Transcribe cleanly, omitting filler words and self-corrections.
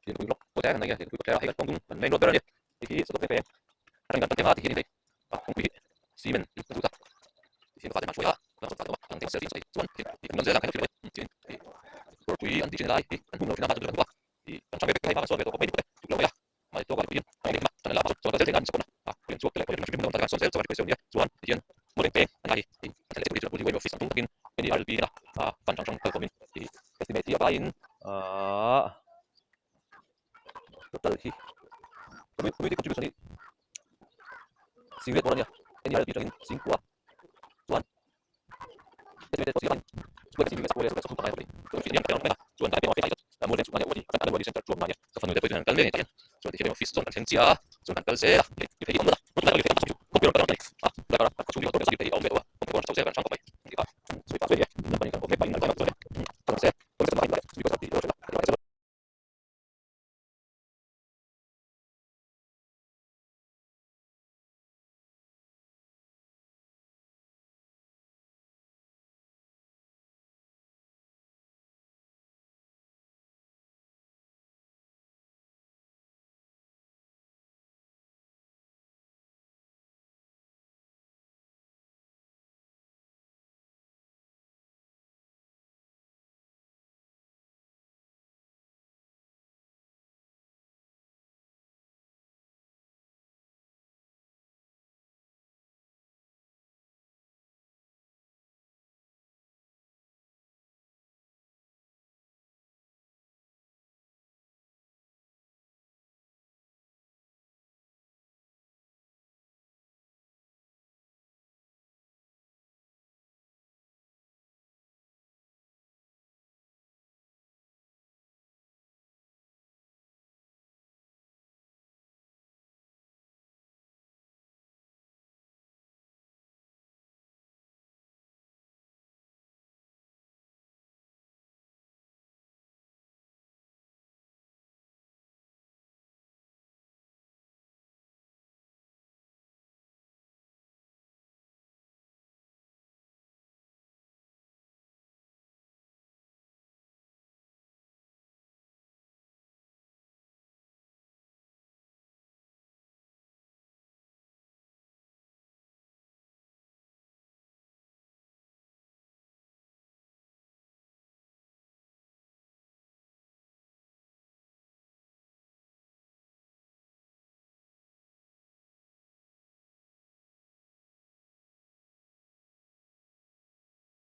thì cũng lọc của trái này thì cũng trái hay là cũng này nốt rồi thì khi sốt cái anh đang tận thì ini không bị xí mình itu tak thì nó phát triển mạnh nó phát triển mạnh thì sẽ thì chuẩn thì cũng dễ dàng cái thì rồi quý anh đi trên lại thì anh cũng nói chuyện với bạn thì anh trong cái mà so với tôi có mấy cái chụp lâu ya mà tôi có tiền anh định mà là cho cái dễ dàng sẽ còn tiền chuột cái này chúng ta so dễ cho cái question ya chuẩn thì một cái anh này thì sẽ lấy cái cái office untuk mungkin ini ada di fan trong cái comment thì estimate apa lain total thì community contribution singkat orangnya ini ada di dalam singkuat tuan estimate positif sebagai singkat boleh sebagai sumber air kalau yang kalian pernah tuan tapi mau itu namun yang semuanya wadi akan ada wadi center tuan namanya safan udah dengan kalian itu so di office tuan agensia tuan kan saya di film lah untuk lagi film kopi orang kali ah dah aku cuma di waktu itu di